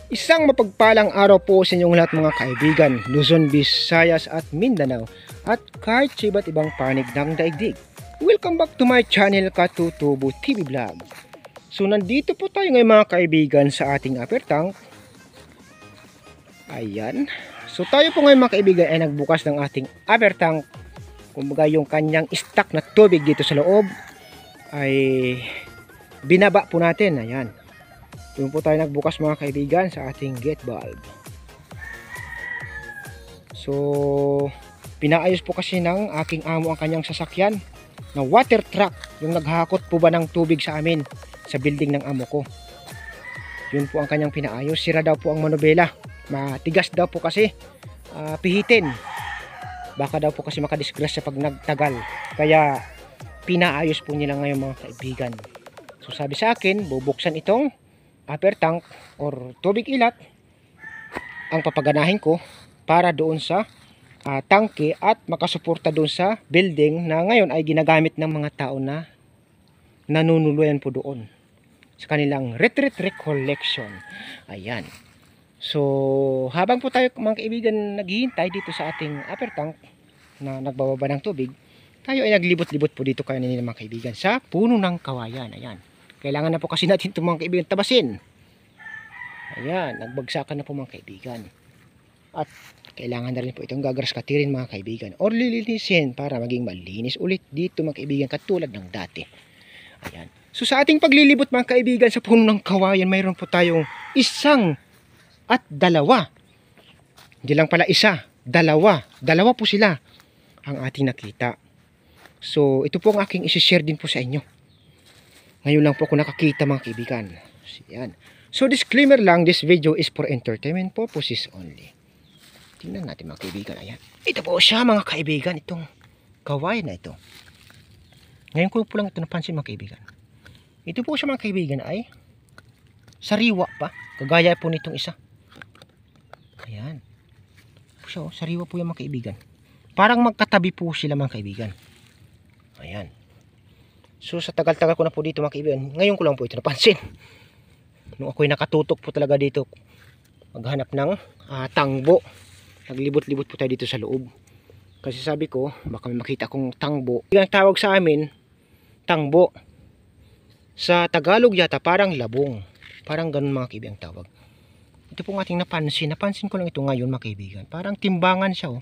Isang mapagpalang araw po sa inyong lahat mga kaibigan, Luzon, Visayas at Mindanao at kahit sa iba't ibang panig ng daigdig. Welcome back to my channel Katutubo TV Vlog. So nandito po tayo ngayon mga kaibigan sa ating upper tank. Ayan. So tayo po ngayon mga kaibigan ay nagbukas ng ating upper tank. Kumbaga yung kanyang stock na tubig dito sa loob ay binaba po natin. Ayan. Doon po tayo nagbukas mga kaibigan sa ating gate valve. So, pinaayos po kasi ng aking amo ang kanyang sasakyan na water truck. Yung naghakot po ba ng tubig sa amin sa building ng amo ko. Yun po ang kanyang pinaayos. Sira daw po ang manubela. Matigas daw po kasi pihitin. Baka daw po kasi makadisgrasya pag nagtagal. Kaya pinaayos po nila ngayon mga kaibigan. So sabi sa akin, bubuksan itong upper tank or tubig ilat ang papaganahin ko para doon sa tangke at makasuporta doon sa building na ngayon ay ginagamit ng mga tao na nanunuluyan po doon sa kanilang retreat recollection. Ayan. So habang po tayo mga kaibigan naghihintay dito sa ating upper tank na nagbababa ng tubig, tayo ay naglibot-libot po dito kaya nila mga kaibigan sa puno ng kawayan. Ayan. Kailangan na po kasi natin itong mga kaibigan tabasin. Ayan, nagbagsakan na po mga kaibigan. At kailangan na rin po itong gagraskatirin mga kaibigan. Or lilinisin para maging malinis ulit dito mga kaibigan katulad ng dati. Ayan. So sa ating paglilibot mga kaibigan sa puno ng kawayan, mayroon po tayong isang at dalawa. Hindi lang pala isa, dalawa. Dalawa po sila ang ating nakita. So ito po ang aking isi-share din po sa inyo. Ngayon lang po ako nakakita mga kaibigan. Ayan. So disclaimer lang, this video is for entertainment purposes only. Tingnan natin mga kaibigan. Ayan. Ito po siya mga kaibigan. Itong kawayan na ito. Ngayon ko po lang ito napansin mga kaibigan. Ito po siya mga kaibigan ay sariwa pa. Kagaya po nitong isa. Ayan. So, sariwa po yung mga kaibigan. Parang magkatabi po sila mga kaibigan. Ayan. So sa tagal-tagal ko na po dito mga kaibigan, ngayon ko lang po ito napansin. Nung ako'y nakatutok po talaga dito, maghanap ng tangbo. Naglibot-libot po tayo dito sa loob. Kasi sabi ko, baka may makita akong tangbo. Ang tawag sa amin, tangbo. Sa Tagalog yata parang labong. Parang ganun mga kaibigan tawag. Ito po ating napansin. Napansin ko lang ito ngayon mga kaibigan. Parang timbangan siya oh.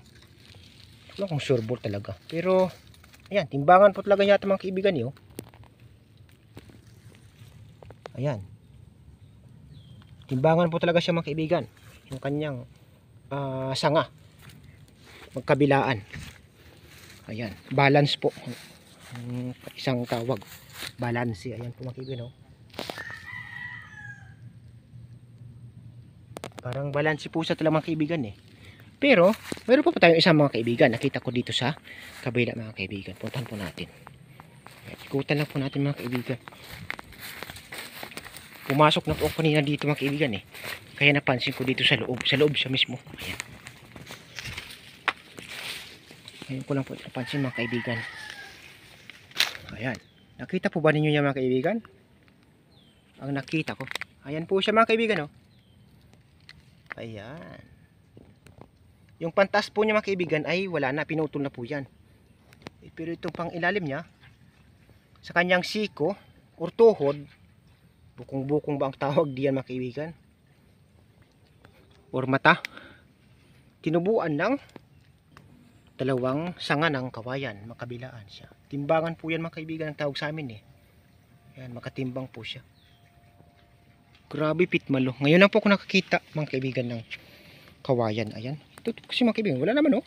Wala kong sureball talaga. Pero, ayan, timbangan po talaga yata mga kaibigan yun. Ayan. Timbangan po talaga siya mga kaibigan. Yung kanyang sanga. Magkabilaan. Ayan. Balance po. Isang tawag. Balance. Ayan po mga kaibigan. Oh. Parang balance po siya talaga mga kaibigan eh. Pero, mayroon po tayong isang mga kaibigan. Nakita ko dito sa kabila mga kaibigan. Puntahan po natin. Ikutan lang po natin mga kaibigan. Pumasok na po ako kanina dito mga kaibigan eh. Kaya napansin ko dito sa loob. Sa loob siya mismo. Ayan. Ngayon ko lang po napansin mga kaibigan. Ayan. Nakita po ba ninyo niya mga kaibigan? Ang nakita ko. Ayan po siya mga kaibigan oh. Ayan. Yung pantas po niya mga kaibigan ay wala na. Pinutol na po yan. Pero itong pang ilalim niya, sa kanyang siko or tuhod, bukong-bukong ba ang tawag diyan mga kaibigan? Or mata. Tinubuan ng dalawang sanga ng kawayan. Makabilaan siya. Timbangan po yan mga kaibigan ang tawag sa amin eh. Ayan, makatimbang po siya. Grabe pitmalo. Ngayon lang po ako nakakita mga kaibigan ng kawayan. Ayan. Ito kasi mga kaibigan. Wala naman oh.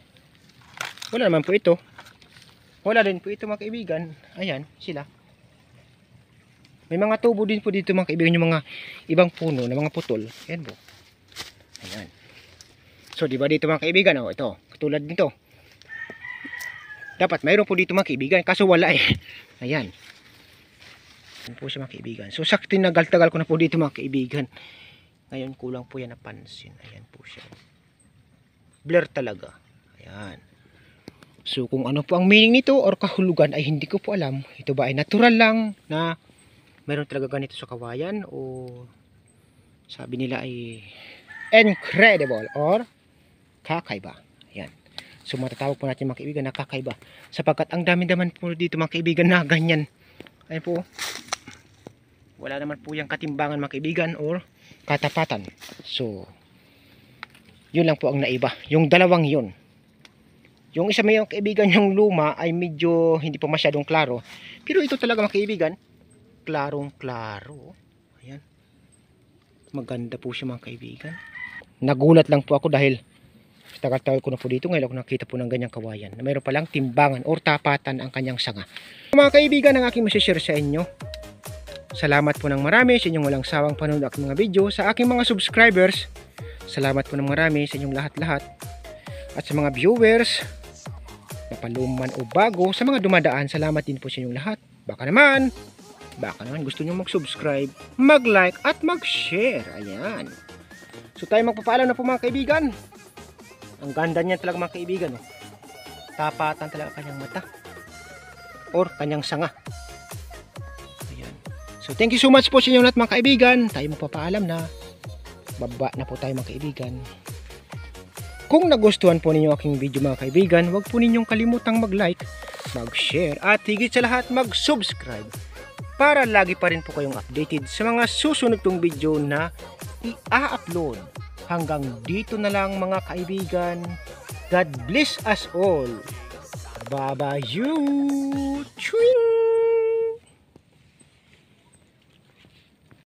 Wala naman po ito. Wala din po ito mga kaibigan. Ayan sila. May mga tubo din po dito mga kaibigan. Yung mga ibang puno na mga putol. Ayan po. Ayan. So diba dito mga kaibigan. Oh, ito. Katulad nito. Dapat mayroon po dito mga kaibigan. Kaso wala eh. Ayan. Ayan po siya mga kaibigan. So sakto nagal-tagal ko na po dito mga kaibigan. Ngayon kulang po yan napansin. Ayan po siya. Blur talaga. Ayan. So kung ano po ang meaning nito or kahulugan ay hindi ko po alam. Ito ba ay natural lang na mayroon talaga ganito sa kawayan o Sabi nila ay incredible or kakaiba. Ayan. So matatawag po natin mga kaibigan na kakaiba. Sapagkat ang dami naman po dito mga kaibigan na ganyan. Ayan po. Wala naman po yung katimbangan mga kaibigan or katapatan. So, yun lang po ang naiba. Yung dalawang yun. Yung isa may kaibigan yung luma ay medyo hindi pa masyadong klaro. Pero ito talaga mga kaibigan, klarong klaro. Ayan. Maganda po siya mga kaibigan. Nagulat lang po ako dahil tagal-tagal ko na po dito. Ngayon ako nakita po ng ganyang kawayan. Na mayroon palang timbangan or tapatan ang kanyang sanga. Mga kaibigan, ang aking masishare sa inyo. Salamat po ng marami sa inyong walang sawang panonood ng mga video. Sa aking mga subscribers, salamat po ng marami sa inyong lahat-lahat. At sa mga viewers, napaluman o bago, sa mga dumadaan, salamat din po sa inyong lahat. Baka naman gusto nyo mag-subscribe, mag-like at mag-share. Ayan. So tayo magpapaalam na po mga kaibigan. Ang ganda niyan talaga mga kaibigan. Oh. Tapatan talaga kanyang mata or kanyang sanga. So thank you so much po sa inyo lahat mga kaibigan. Tayo magpapaalam na. Baba na po tayo mga kaibigan. Kung nagustuhan po ninyo aking video mga kaibigan, huwag po ninyong kalimutang mag-like, mag-share at higit sa lahat mag-subscribe para lagi pa rin po kayong updated sa mga susunod kong video na i-upload. Hanggang dito na lang mga kaibigan. God bless us all. Bye-bye you. Chewing.